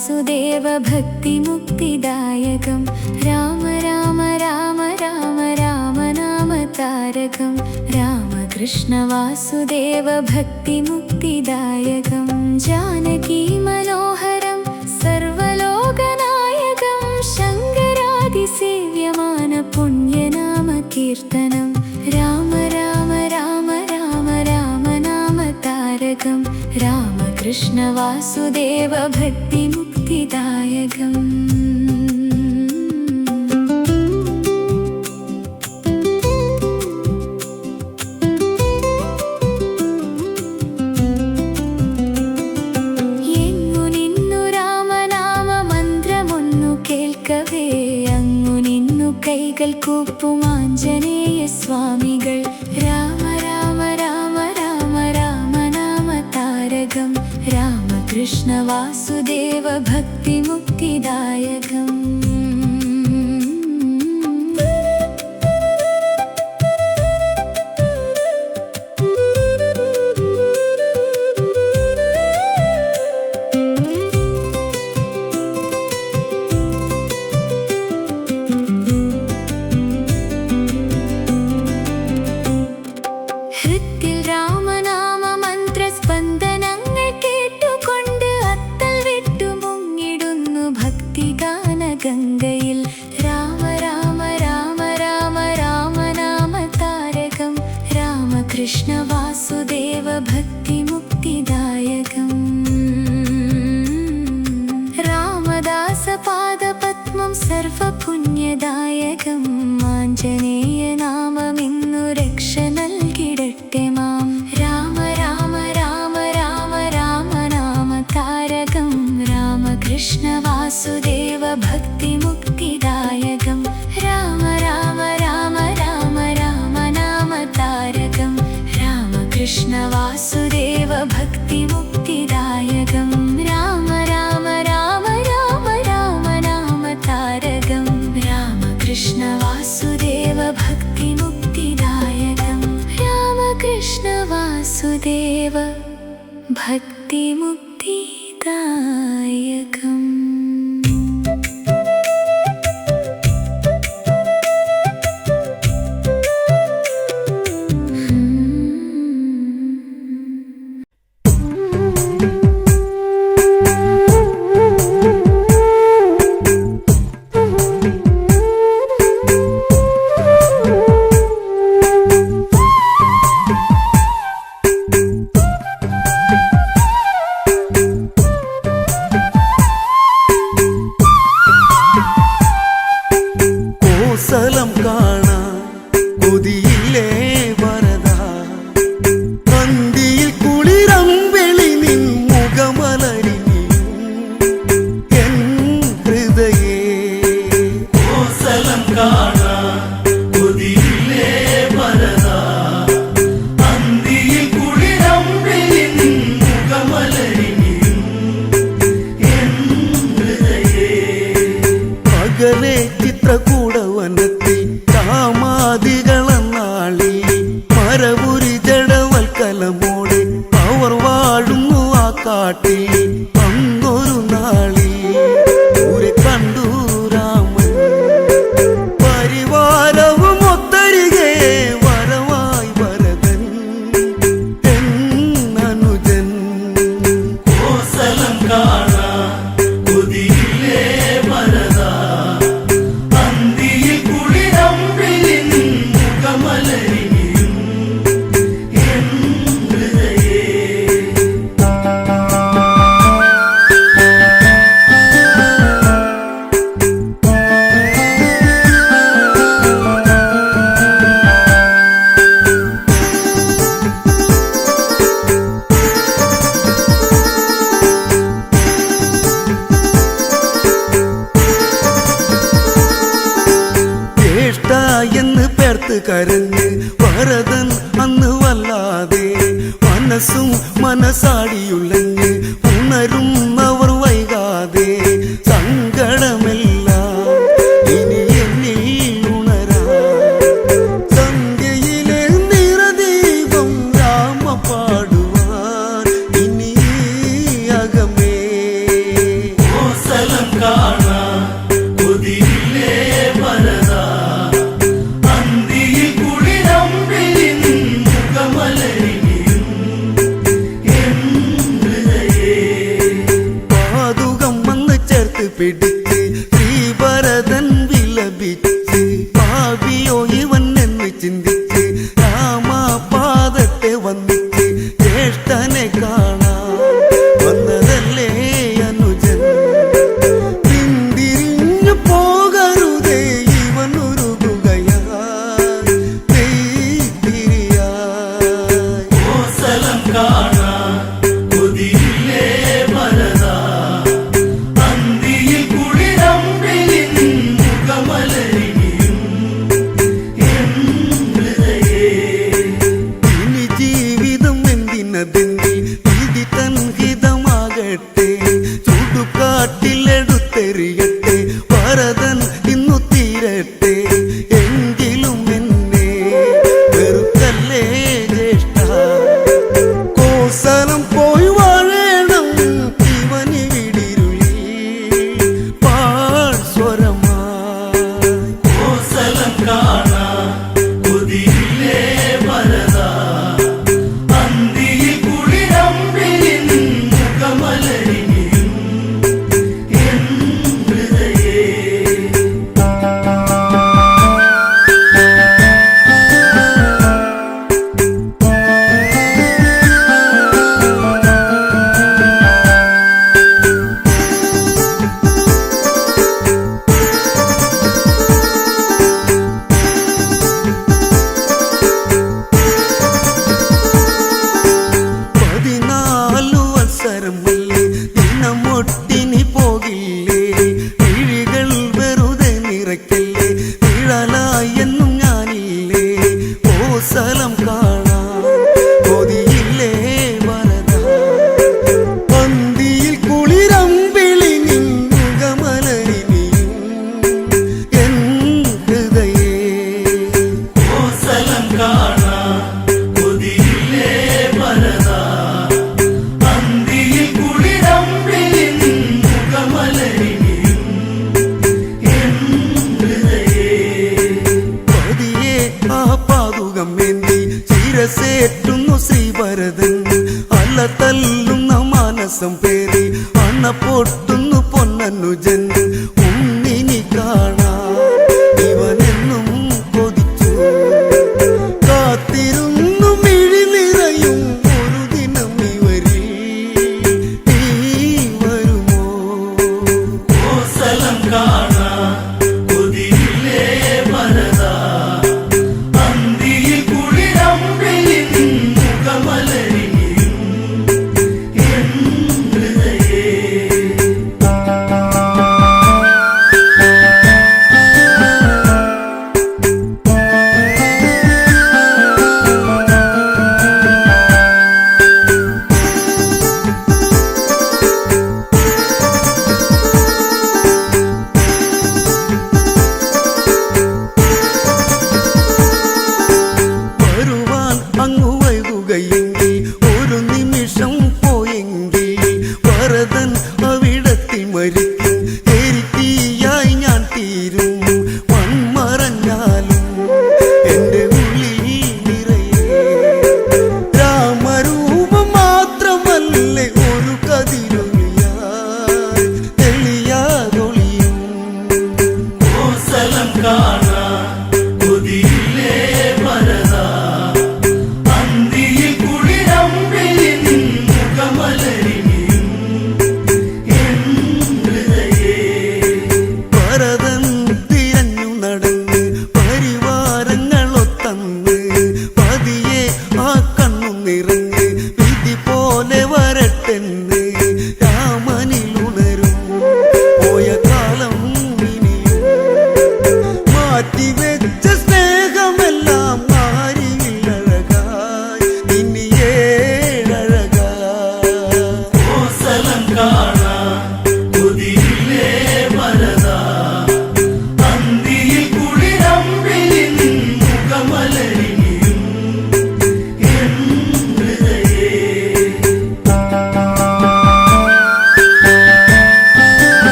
വാസുദേവ ഭക്തിമുക്തിദായകം രാമ രാമ രാമ രാമ രാമനാമ താരകം രാമകൃഷ്ണ വാസുദേവ ഭക്തിമുക്തിദായകം ജാനകി മനോഹരം സർവലോകനായകം ശങ്കരാദിസേവ്യമാന പുണ്യനാമ കീർത്തനം രാമ രാമ രാമ രാമ രാമനാമ താരകം രാമകൃഷ്ണ വാസുദേവ ഭക്തിമുക്തിദായകം എങ്ങു നിന്നു രാമനാമ മന്ത്രമൊന്നു കേൾക്കവേ അങ്ങു നിന്നു കൈകൾ കൂപ്പും ആഞ്ജനേയ സ്വാമികൾ രാമ രാമ രാമ രാമ രാമനാമ താരകം രാമകൃഷ്ണ വാസുദേവ ഭക്തിമുക്തിദായകം ഹൃത്തിൽ രാമനാമ മന്ത്രസ്പന്ദനങ്ങൾ കേട്ടുകൊണ്ട് അത്തൽ വിട്ടു മുങ്ങിടുന്നു ഭക്തിഗാന ഗംഗയിൽ രാമ രാമ രാമ രാമ രാമനാമ താരകം രാമകൃഷ്ണ വാസുദേവ ഭക്തിമുക്തിദായകം രാമദാസ പാദപത്മം സർവപുണ്യദായകം ആഞ്ജനേയ നാമമിന്നു രക്ഷ നൽകിടട്ടെ മാം രാമ രാമ രാമ രാമ രാമനാമ താരകം രാമകൃഷ്ണ വാസുദേവ ഭക്തിമുക്തിദായകം രാമ രാമ രാമ രാമ രാമനാമ താരകം രാമകൃഷ്ണ വാസുദേവ ഭക്തിമുക്തിദായകം രാമ രാമ രാമ രാമ രാമനാമ താരകം രാമകൃഷ്ണ വാസുദേവ ഭക്തിമുക്തിദായകം രാമകൃഷ്ണ വാസുദേവ ഭക്തിമുക്തിദായകം കോസലം കാണാൻ കൊതിയില്ലേ വരദാ അന്തിയിൽ കുളിരമ്പെളി നിൻ മുഖമലരിനിയും എൻ ഹൃദയേ കോസലം കാണാൻ കൊതിയില്ലേ വരദാ അന്തിയിൽ കുളിരമ്പെളി നിൻ മുഖമലരിനിയും എൻ ഹൃദയേ പകലേ ചിത്രകൂടവനത്തിൽ കാമാദികളെന്നാളി മരപുരി ജഡവൽക്കലമോടെ അവർ വാഴുന്നു ആ കാട്ടിൽ അന്നൊരു നാളി ൂരെ കണ്ടു രാമൻ പരിവാരവും ഒത്തരികെ വരവായി വരദൻ എന്നനുജൻ കോസലം കാണാൻ കൊതിയില്ലേ വരദാ അന്തിയിൽ കുളിരമ്പെളി നിൻ മുഖമലരിനിയും എൻ ഹൃദയേ ജ്യേഷ്ഠ എന്ന് പേർത്ത് കരഞ്ഞ് ഭരതൻ അന്ന് വല്ലാതെ മനസ്സും മനസാടിയുള്ളഞ്ഞ് ഉണരുന്നവർ വൈകാതെ സങ്കടമെല്ലാം ഇനി എന്നിൽ ഉണരാ സന്ധ്യയിലെ നിറദീപം രാമ പാടുവാൻ ഇനി അകമേ കെട്ടിപ്പിടിച്ച് ശ്രീഭരതൻ വിലപിച്ച് ഭാവിയോ ഇവൻ എന്ന് ചിന്തിച്ച് രാമപാദത്തെ വന്നിച്ച് ജ്യേഷ്ഠനെ കാണാൻ വന്നതല്ലേ അനുജൻ. പിന്തിരിഞ്ഞു പോകരുതേ ഇവൻ ഉരുകുകയായി തിരിയായി. കോസലം കാണാൻ കൊതിയില്ലേ ഭരതാ, അന്തിയിൽ കുളിരമ്പിളിൻ മുഖമലരിയും എൻ ഹൃദയേ. ഇനി ജീവിതം എന്തിനതെന്നി വിധി തൻ ഹിതമാകട്ടെ, ചുടുകാട്ടിലെടുത്തെറിയട്ടെ ഭരതൻ ഇന്നു തീരട്ടെ. എങ്കിലും എന്നെ വെറുക്കല്ലേ ജ്യേഷ്ഠ, കോസലം പോയി വാഴേണം ഇവനിവിടിരുളി പാഴ്സ്വരമായി. കോസലം കാണാൻ കൊതിയില്ലേ ഭരതാ, അന്തിയിൽ കുളിരമ്പിളിൻ മുഖമലരിയും എൻ ഹൃദയേ. പതിനാലു അവസരമല്ലേ ദിനമൊട്ടിനി പോകില്ലേ, കിഴികൾ വെറുതെ നിറയ്ക്കല്ലേ നിഴലായെന്നും ഞാനില്ലേ. കോസലം കാണാൻ കൊതിയില്ലേ ഭരത, പന്തിയിൽ കുളിരമ്പിളി നിന്നുകമലരിനിയും എൻ ഹൃദയേ. കോസലം കാണാൻ കൊതിയില്ലേ ഭരതാ, അന്തിയിൽ കുളിരമ്പിളിൻ മുഖമലരിയും എൻ ഹൃദയേ. പതിയെ ആ പാതുകം വേണ്ടി ശിരസേറ്റുന്നു ശ്രീഭരതൻ, അല്ല തല്ലുന്ന മാനസം പേറി അണ പൊട്ടുന്നു പൊന്നനുജൻ. ഉണ്ണിനി കാണാൻ ഇവനെന്നും കൊതിച്ചു കാത്തിരുന്നു മിഴി നിറയും ഒരു ദിനം ഇവരിൽ നീ വരുമോ. കോസലം കാണാൻ കൊതിയില്ലേ ഭരതാ, അന്തിയിൽ കുളിരമ്പിളിൻ മുഖമലരിയും എൻ ഹൃദയേ.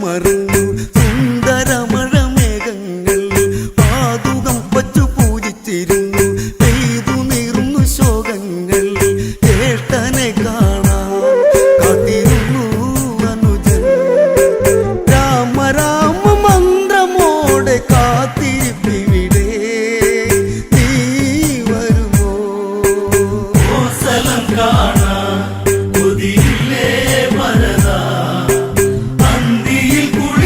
മറഞ്ഞു സുന്ദരമഴ മേഘങ്ങൾ പാതുകം വച്ചു പൂജിച്ചിരുന്നു പെയ്തു നീറുന്നു ശോകങ്ങൾ ജ്യേഷ്ഠനെ കാണാൻ കാത്തിരുന്നു അനുജൻ രാമ രാമ മന്ത്രമോടെ കാത്തിരിപ്പിവിടെ നീ വരുമോ കോസലം കാണാൻ കൊതിയില്ലേ ഭരത അന്തിയിൽ കുളി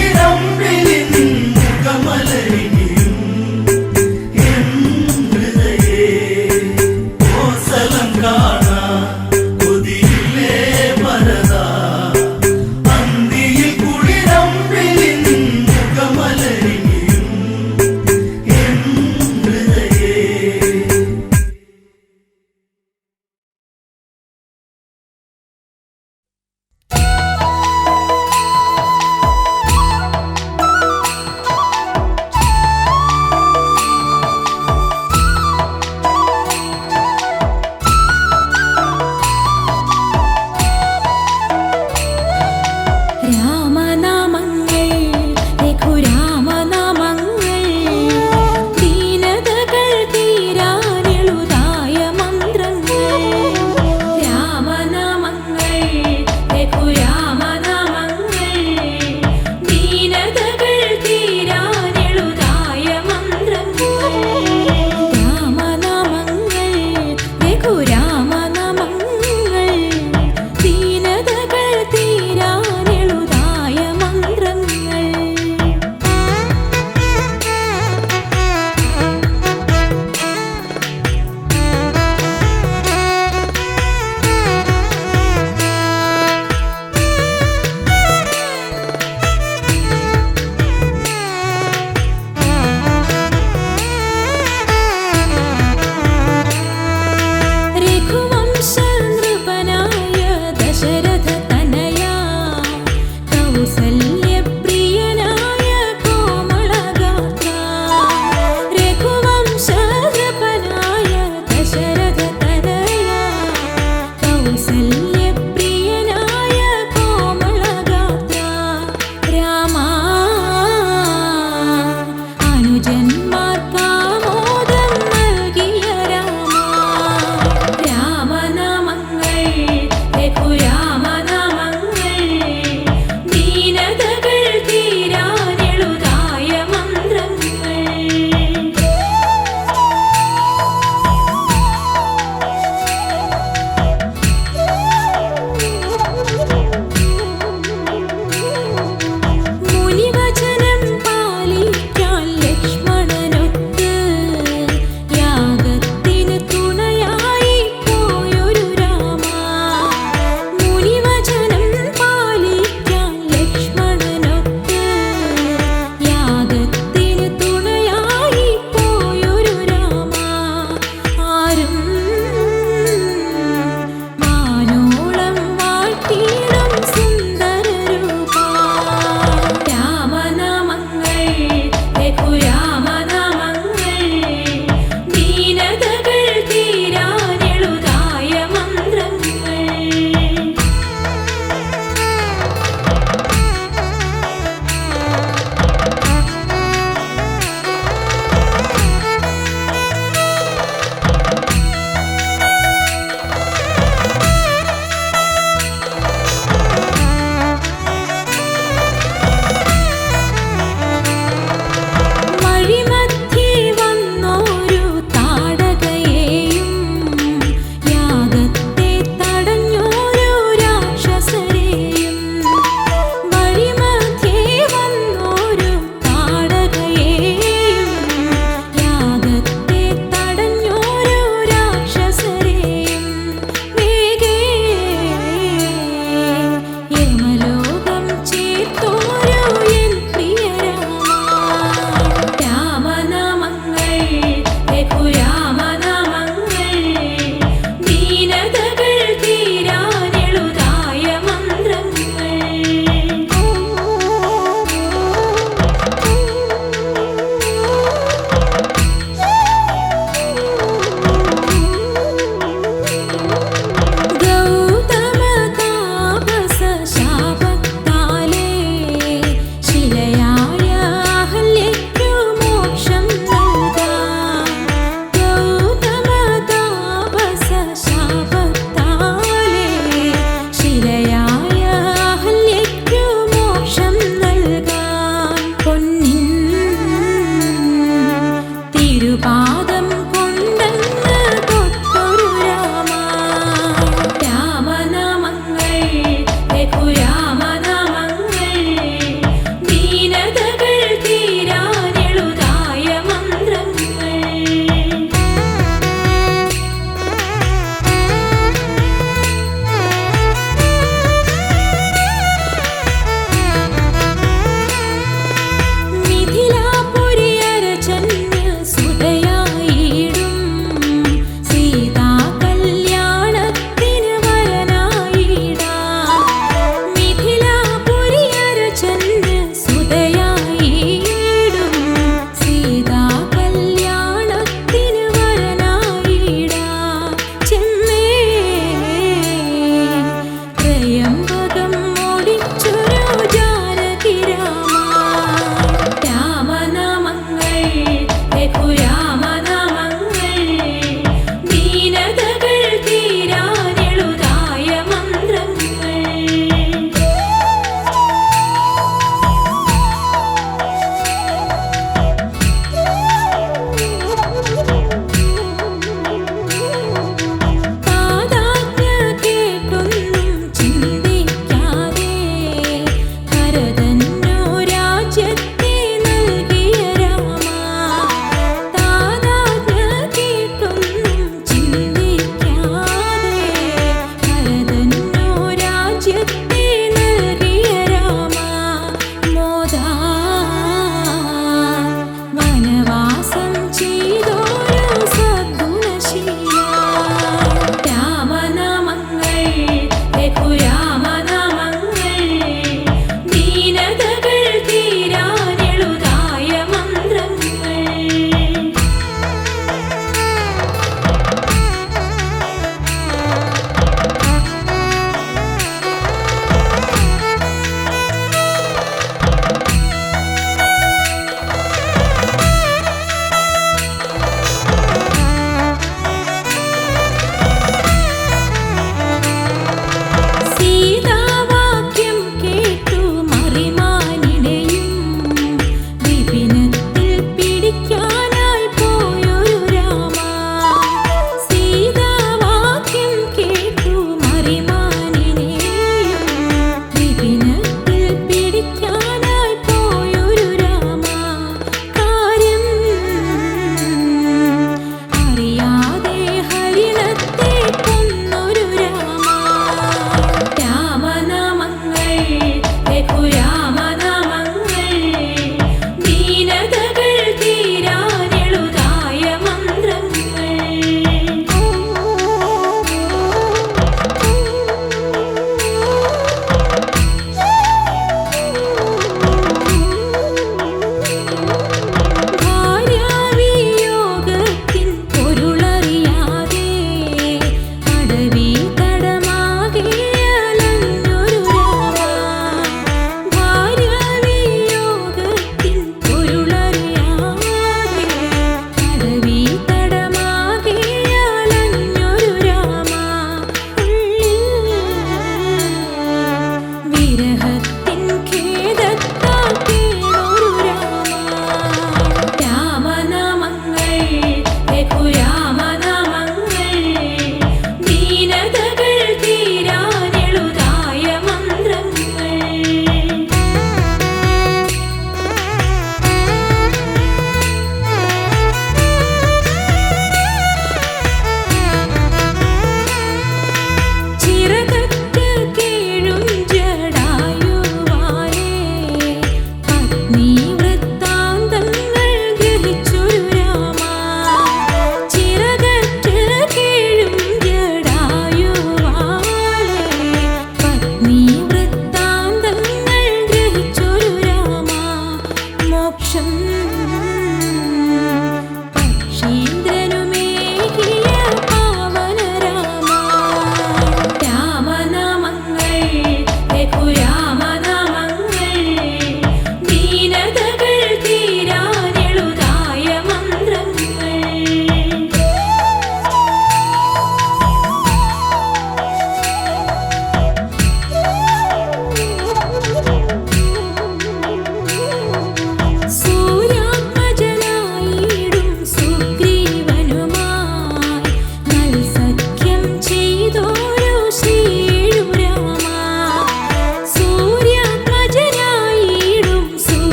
രാമനാമങ്ങൾ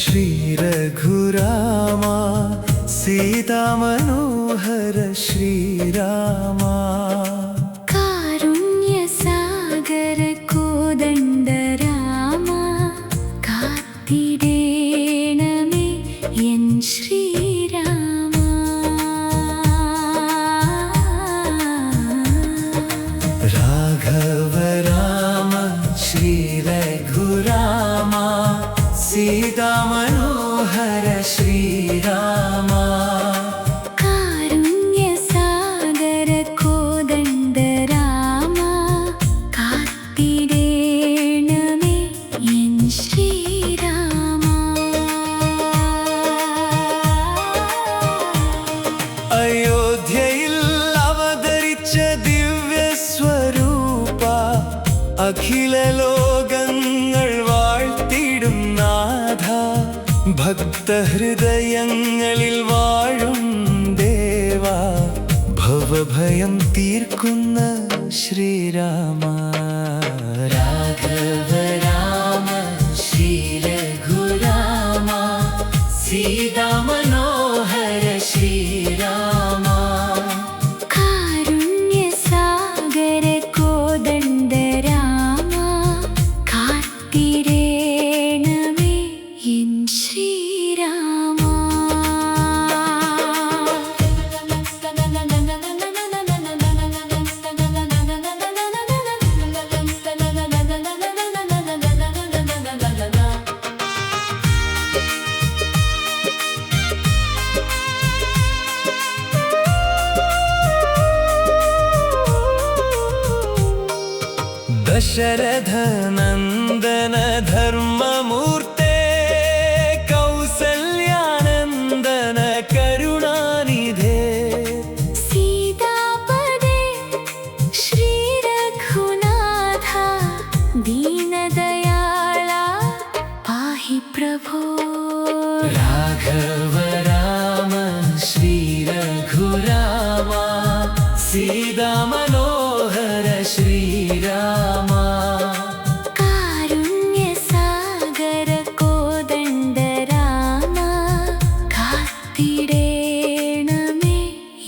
ശ്രീ രഘുരാമ സീതാമനോഹര ശ്രീരാമ കാരുണ്യസാഗര കോദണ്ഡരാമ കാത്തിടേണമേ എൻ ശ്രീരാമ രാഘവ രാമ ശ്രീ രഘുരാമ സീതാമനോഹര ശ്രീരാമ കാരുണ്യസാഗര കോദണ്ഡരാമ കാത്തിടേണമേ എൻ ശ്രീരാമ അയോധ്യയിൽ അവതരിച്ച ദിവ്യസ്വരൂപ അഖില ലോകങ്ങൾ വാഴ്ത്തിടും നാഥ ഭക്തഹൃദയങ്ങളിൽ വാഴും ദേവ ഭവഭയം തീർക്കുന്ന ശ്രീരാമ രാഘവ രാമ ശ്രീ രഘുരാമ സീതാമനോഹര ശ്രീരാമ കാരുണ്യസാഗര കോദണ്ഡരാമ കാത്തിടേണമേ എൻ ശ്രീരാമ ദശരഥ നന്ദന ധർമ്മമൂർത്തേ കൗസല്യാനന്ദന കരുണാനിധേ സീതാപദേ ശ്രീരഘുനാഥ ദീനദയാള പാഹി പ്രഭോ രാഘവ രാമ ശ്രീ രഘുരാമ സീതാമനോഹര ശ്രീരാമ കാരുണ്യസാഗര കോദണ്ഡരാമ കാത്തിടേണമേ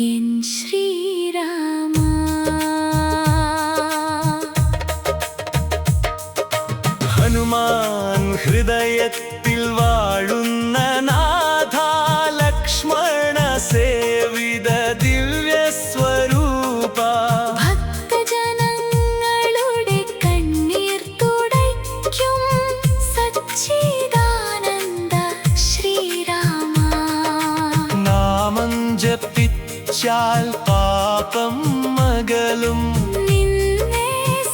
എൻ ശ്രീരാമ ഹനുമാൻ ഹൃദയത്തിൽ വാഴുന്ന നാഥ ലക്ഷ്മണ സേവിത ദിവ്യസ്വരൂപ ഭക്തജനങ്ങളുടെ കണ്ണീർ തുടയ്ക്കും സച്ചിദാനന്ദ ശ്രീരാമ നാമം ജപിച്ചാൽ പാപം അകലും നിന്നെ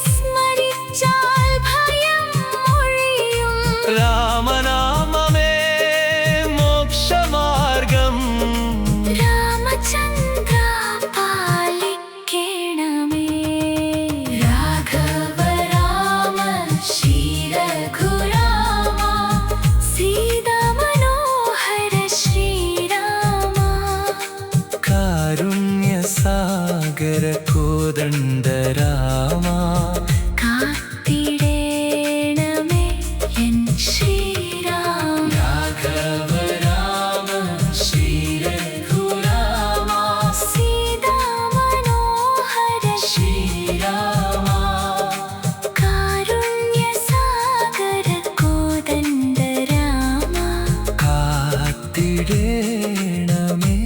സ്മരിച്ചാൽ ഭയം ഒഴിയും രാമനാമമേ മോക്ഷമാർഗം രാമചന്ദ്ര പാലിക്കേണമേ രാഘവ രാമ ശ്രീ രഘുരാമ സീതാമനോഹര ശ്രീരാമ കാരുണ്യസാഗര കോദണ്ഡരാമ കാത്തിടേണമേ എൻ ശ്രീരാമ രാഘവ രാമ ശ്രീ രഘുരാമ സീതാമനോഹര ശ്രീരാമ കാരുണ്യസാഗര കോദണ്ഡരാമ കാത്തിടേണമേ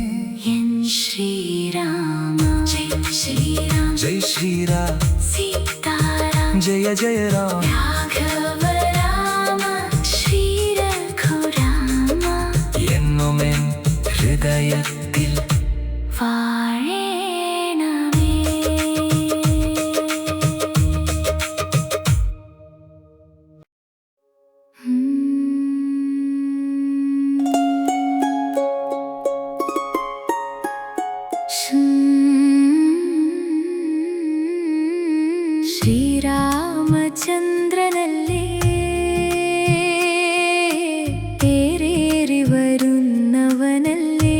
എൻ ശ്രീരാമ ജയ ശ്രീരാം ജയ് ശ്രീരാം സീതാരാം ജയ ജയ രാം രാഘവ രാമ ശ്രീ രഘുരാമ എന്നുമെൻ ഹൃദയത്തിൽ വാഴേണമേ ശ്രീരാമചന്ദ്രനല്ലേ തേരേറി വരുന്നവനല്ലേ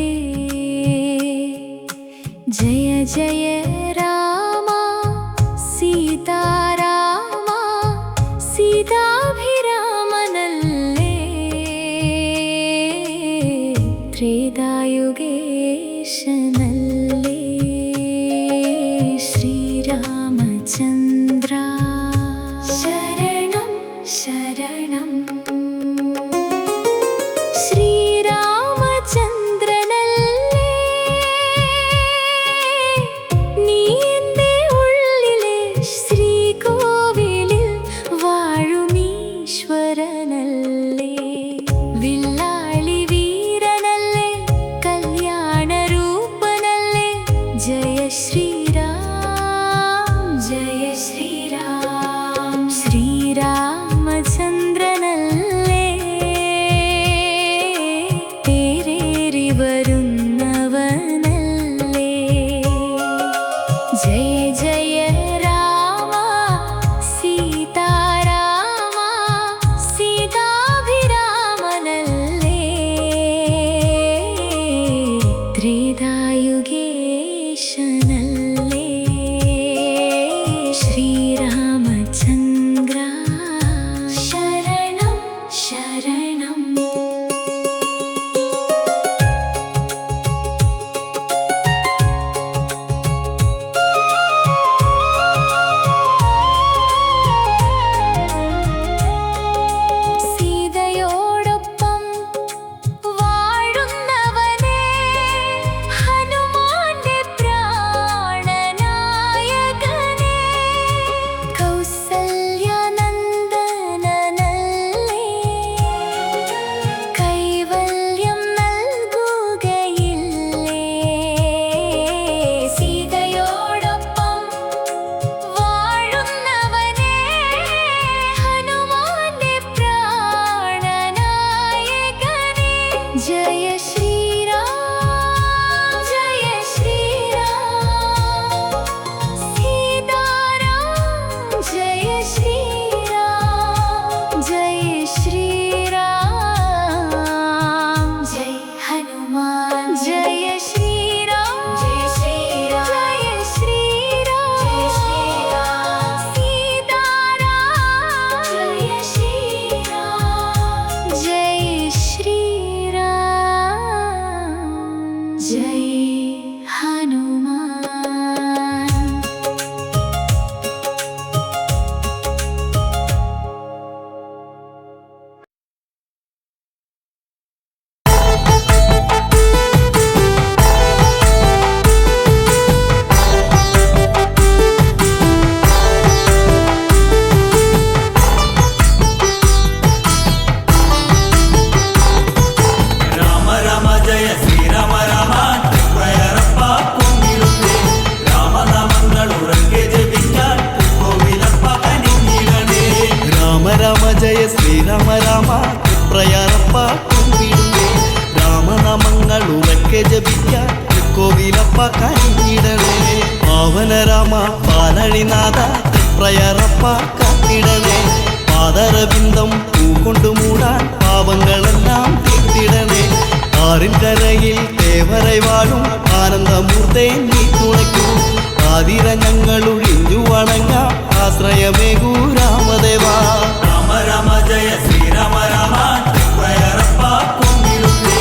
ശ്രീരാമ രാമ തൃപ്രയാറപ്പ കുമ്പിടുന്നേ രാമനാമങ്ങൾ ഉറക്കെ ജപിക്കാൻ തൃക്കോവിലപ്പ കനിഞ്ഞിടണേ പാവന രാമ പാലഴിനാഥ തൃപ്രയാറപ്പ കാത്തിടണേ പാദരബിന്ദം പൂകൊണ്ടു മൂടാൻ പാവങ്ങളെല്ലാം തീർത്തിടണേ ആറിൻ കരയിൽ തേവரை വാഴും ആനന്ദമൂർത്തേ നീ തുണയ്ക്കൂ ആതിര ഞങ്ങൾ ഒഴിഞ്ഞു വണങ്ങാം ആശ്രയമേകൂ രാമദേവ രാമ രാമ ജയ ശ്രീരാമ രാമ തൃപ്രയാറപ്പ കുമ്പിടുന്നേ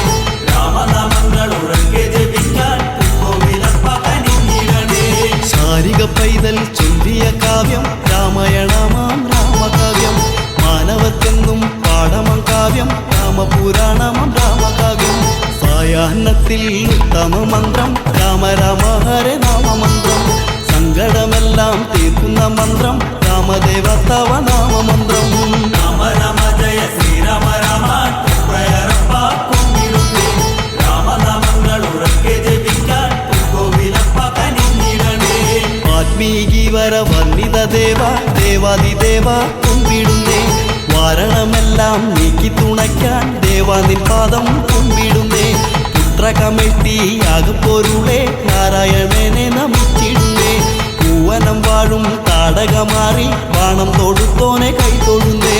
രാമനാമങ്ങൾ ഉറക്കെ ജപിക്കാൻ തൃക്കോവിലപ്പ കനിഞ്ഞിടണേ ശാരിക പൈതൽ ചൊല്ലിയ കാവ്യം രാമായണമാം രാമകാവ്യം മാനവത്തെന്നും പാഠമം കാവ്യം രാമപുരാണമം രാമകാവ്യം സായാഹ്നത്തിൽ ഉത്തമ മന്ത്രം രാമ രാമ ഹരേ നാമമന്ത്രം സങ്കടമെല്ലാം തീർക്കുന്ന മന്ത്രം രാമദേവ തവ നാമമന്ത്രം രാമ രാമ ജയ ശ്രീരാമ രാമ തൃപ്രയാറപ്പ കുമ്പിടുന്നേ രാമനാമങ്ങൾ ഉറക്കെ ജപിക്കാൻ തൃക്കോവിലപ്പ കനിഞ്ഞിടണേ ആത്മീകീവര വർണ്ണിത ദേവ ദേവാദിദേവ കുമ്പിടുന്നേ വാരണമെല്ലാം നീക്കി തുണയ്ക്കാൻ ദേവാനിൻ പാദം കുമ്പിടുന്നേ പുത്രകമെട്ടി യാഗപ്പൊരുളെ നാരായണനെ നമിച്ചിടുന്നേ പൂവനം വാഴും താടകമാറി ബാണം തൊടുത്തോനെ കൈതൊഴുന്നേ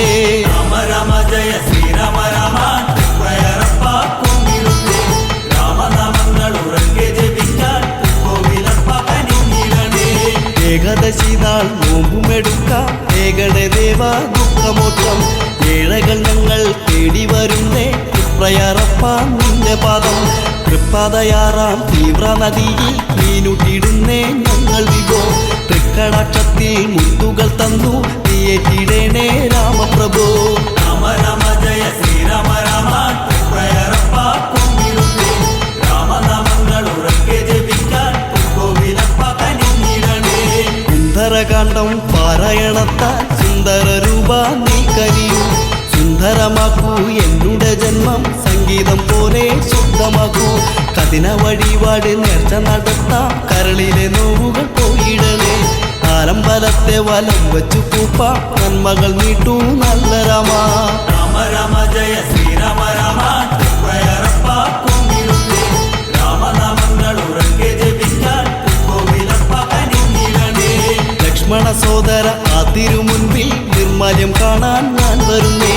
രാമ രാമ ജയ ശ്രീരാമ രാമ തൃപ്രയാറപ്പ കുമ്പിടുന്നേ രാമനാമങ്ങൾ ഉറക്കെ ജപിക്കാൻ തൃക്കോവിലപ്പ കനിഞ്ഞിടണേ ഏകാദശി നാൾ നോമ്പുമെടുക്കാം ഏകടെ ദേവ ദുഃഖമോക്ഷം ഏഴകൾ ഞങ്ങൾ തേടി വരുന്നേ തൃപ്രയാറപ്പ നിന്റെ പാദം തൃപ്പാതയാറാം തീവ്ര നദിയിൽ മീനുട്ടിടുന്നേ ഞങ്ങൾ വിഭോ തൃക്കടാക്ഷത്തിൽ മുത്തുകൾ തന്നു നീയേറ്റിടേണേ രാമപ്രഭോ രാമ രാമ ജയ ശ്രീരാമ രാമ തൃപ്രയാറപ്പ കുമ്പിടുന്നേ രാമനാമങ്ങൾ ഉറക്കെ ജപിക്കാൻ തൃക്കോവിലപ്പ കനിഞ്ഞിടണേ സുന്ദരകാന്ഡം പാരായണത്താൽ സുന്ദര രൂപ നീ കനിയൂ സുന്ദരമാക്കൂ എന്നുടെ ജന്മം സംഗീതം പോലെ ശുദ്ധമാക്കൂ കഠിന വഴിപാട് നേർച്ച നടത്താം കരളിലെ നോവുകൾ പോയിടണേ ആലമ്പലത്തെ വലം വച്ചു പൂപ്പ നന്മകൾ നീട്ടൂ നല്ല രാമ രാമ രാമ ജയ ശ്രീരാമ രാമ തൃപ്രയാറപ്പ കുമ്പിടുന്നേ രാമനാമങ്ങൾ ഉറക്കെ ജപിക്കാൻ തൃക്കോവിലപ്പ കനിഞ്ഞിടണേ ലക്ഷ്മണ സോദര ആ തിരുമുൻപിൽ നിർമാല്യം കാണാൻ ഞാൻ വരുന്നേ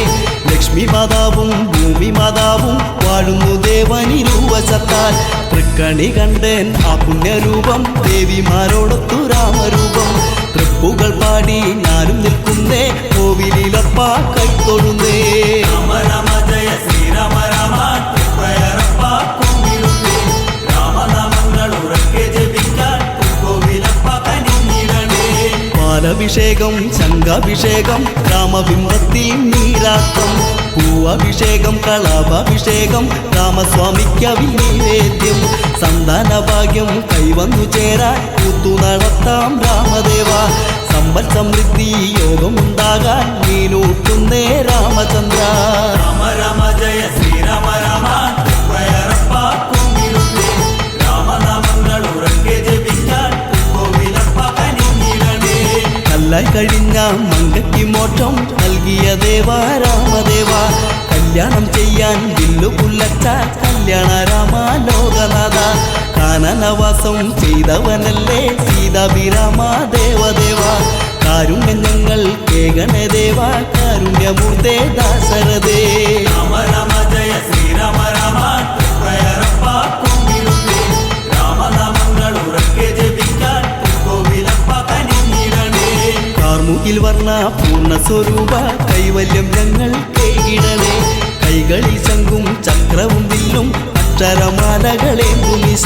ലക്ഷ്മി മാതാവും ഭൂമി മാതാവും വാഴുന്നു ദേവനിരൂപശത്താൽ തൃക്കണി കണ്ടേൻ ആ പുണ്യരൂപം ദേവിമാരോടൊത്തു രാമരൂപം തൃപ്പുകൾ പാടി ഞാനും നിൽക്കുന്നേ കോവിലപ്പ കൈത്തൊഴുന്നേ രാമ രാമ ജയ ശ്രീരാമ രാമ തൃപ്രയാറപ്പ കുമ്പിടുന്നേ രാമനാമങ്ങൾ ഉറക്കെ ജപിക്കാൻ തൃക്കോവിലപ്പ കനിഞ്ഞിടണേ പാലഭിഷേകം ശംഖാഭിഷേകം രാമബിംബത്തിൽ നീരാട്ടം പൂവഭിഷേകം കളഭാഭിഷേകം രാമസ്വാമിക്ക് അഭിനൈവേദ്യം സന്താന ഭാഗ്യം കൈവന്നു ചേരാൻ കൂത്തു നടത്താം രാമദേവ സമ്പൽ സമൃദ്ധി യോഗമുണ്ടാകാൻ നീനൂട്ടുന്നേ രാമചന്ദ്ര രാമ രാമ ജയ ശ്രീരാമ രാമ തൃപ്രയാറപ്പ കുമ്പിടുന്നേ രാമനാമങ്ങൾ ഉറക്കെ ജപിക്കാൻ തൃക്കോവിലപ്പ കനിഞ്ഞിടണേ കല്ലായി കഴിഞ്ഞ മങ്കയ്ക്ക് മോക്ഷം നൽകിയ ദേവ രാമദേവ കല്യാണം ചെയ്യാൻ വില്ലു പുല്ലച്ച കല്യാണ രാമ ലോകനാഥ കാനനവാസം ചെയ്തവനല്ലേ സീതാഭിരാമ ദേവദേവ കാരുണ്യം ഞങ്ങൾ കേകണേ ദേവ കാരുണ്യമൂർത്തേ ദാശരഥേ രാമ രാമ ജയ ശ്രീരാമ രാമ തൃപ്രയാറപ്പ കുമ്പിടുന്നേ രാമനാമങ്ങൾ ഉറക്കെ ജപിക്കാൻ തൃക്കോവിലപ്പ കനിഞ്ഞിടണേ കാർമുകിൽ വർണ്ണ പൂർണ്ണ സ്വരൂപ കൈവല്യം ഞങ്ങൾ കേകിടണേ കൈകളിൽ ശംഖും ചക്രവും വില്ലും അക്ഷരമാലകളേന്തുമിശ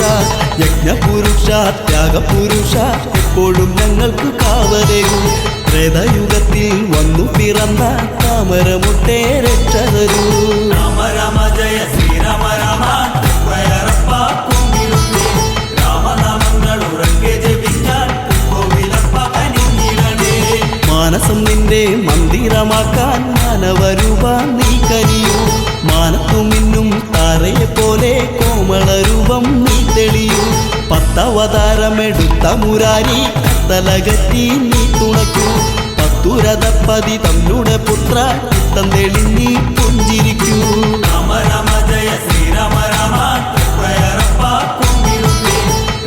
യജ്ഞപുരുഷ ത്യാഗപുരുഷ എപ്പോഴും ഞങ്ങൾക്ക് കാവലേകും ത്രേതയുഗത്തിൽ വന്നു പിറന്ന താമരമുട്ടേ രക്ഷതരൂ രാമ രാമ ജയ ശ്രീരാമ രാമ തൃപ്രയാറപ്പ കുമ്പിടുന്നേ രാമനാമങ്ങൾ ഉറക്കെ ജപിക്കാൻ തൃക്കോവിലപ്പ കനിഞ്ഞിടണേ മാനസം നിന്റെ മന്ദിരമാക്കാൻ മാനവരൂപ നീ കനിയൂ മാനത്തുമിന്നും താരയെ പോലെ കോമളരൂപം നീ തെളിയൂ പത്തവതാരമെടുത്ത മുരാരി തലകറ്റി നീ തുണയ്ക്കൂ ദുരതപ്പതി തന്നുടെ പുത്ര ചിത്തം തെളിഞ്ഞി പുഞ്ചിരിക്കൂ രാമ രാമ ജയ ശ്രീരാമ രാമ തൃപ്രയറപ്പ കുമ്പിടുന്നേ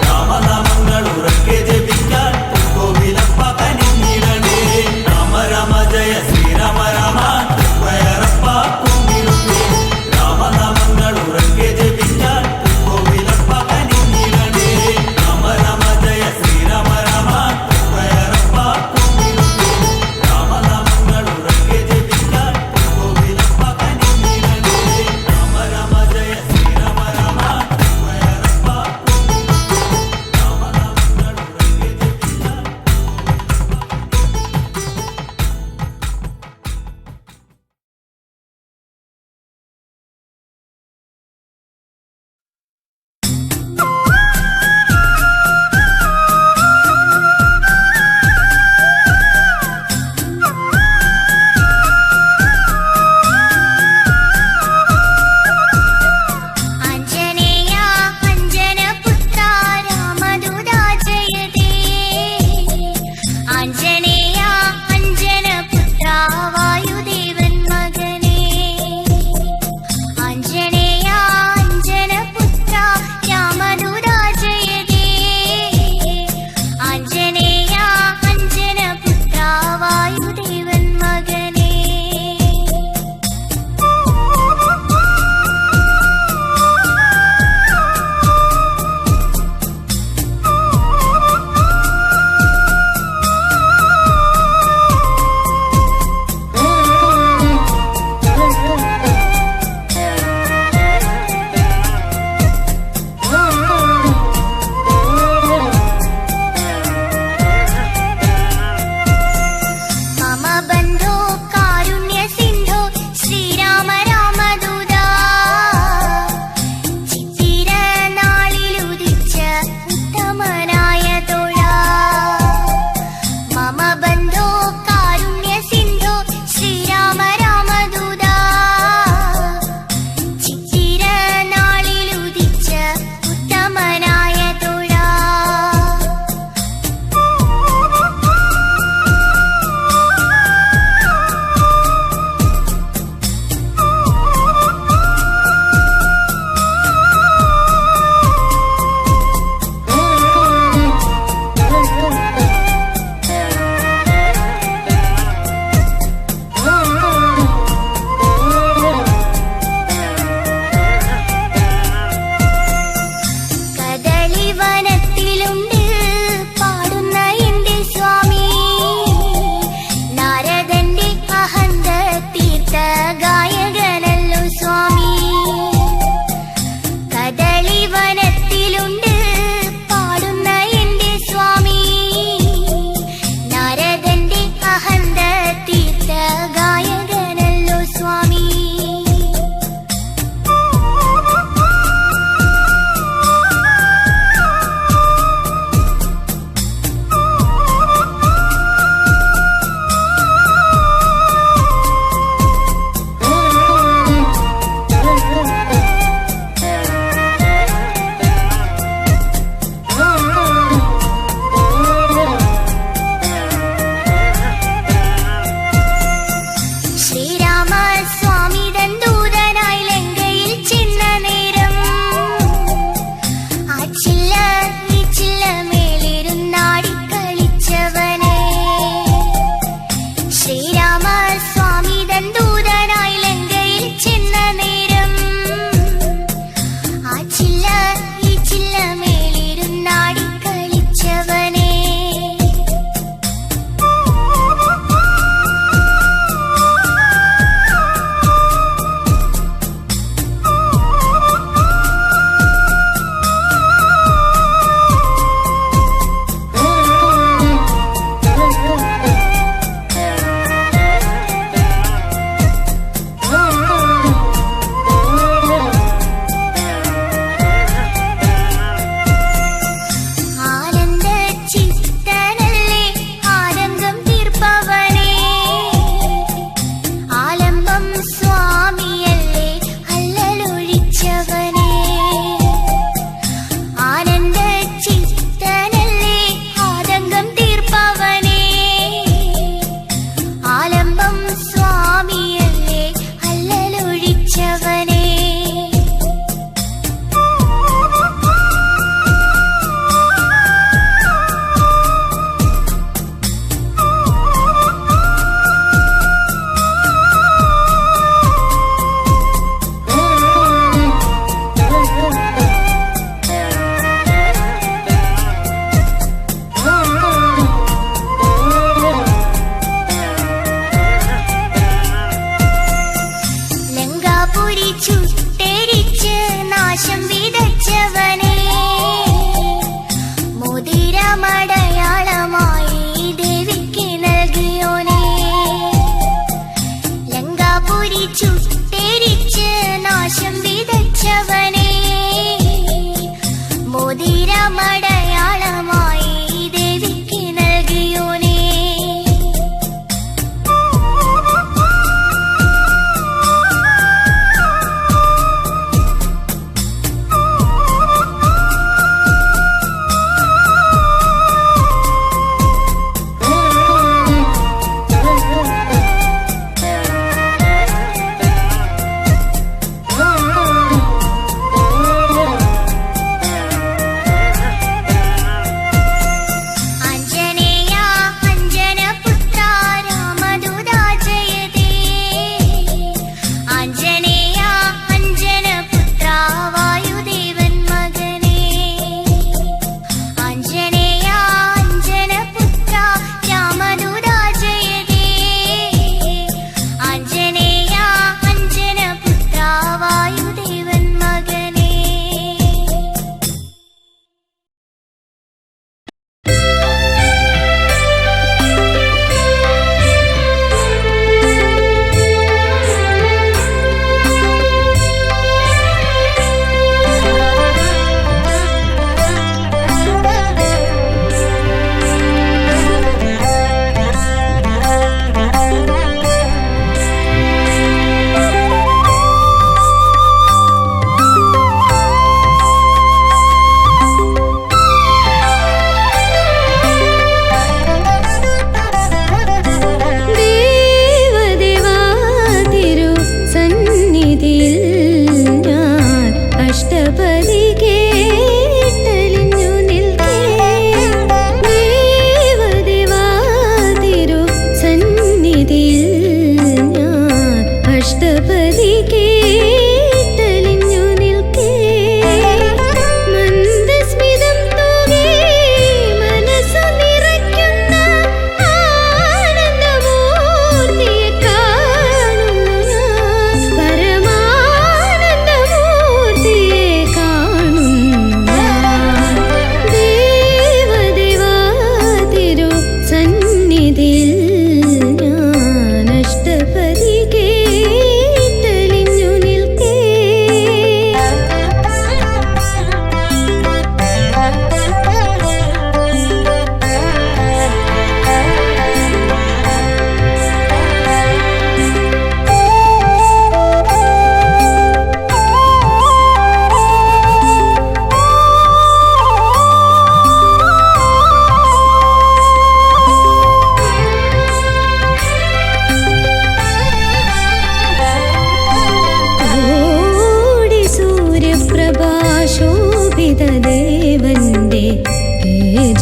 രാമനാമങ്ങൾ ഉറക്കെ ജപിക്കാൻ കോവിലപ്പ കനിഞ്ഞിടണേ രാമ രാമ ജയ ശ്രീരാമ രാമ തൃപ്രയറപ്പ കുമ്പിടുന്നേ രാമനാമങ്ങൾ ഉറക്കെ ജപിക്കാൻ കോവിലപ്പ കനിഞ്ഞിടണേ രാമ രാമ ജയ ശ്രീരാമ രാമ തൃപ്രയറപ്പ കുമ്പിടുന്നേ രാമനാമങ്ങൾ ഉറക്കെ ജപിക്കാൻ കോവിലപ്പ കനിഞ്ഞിടണേ രാമ രാമ ജയ ശ്രീരാമ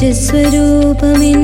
നിജസ്വരൂപമെൻ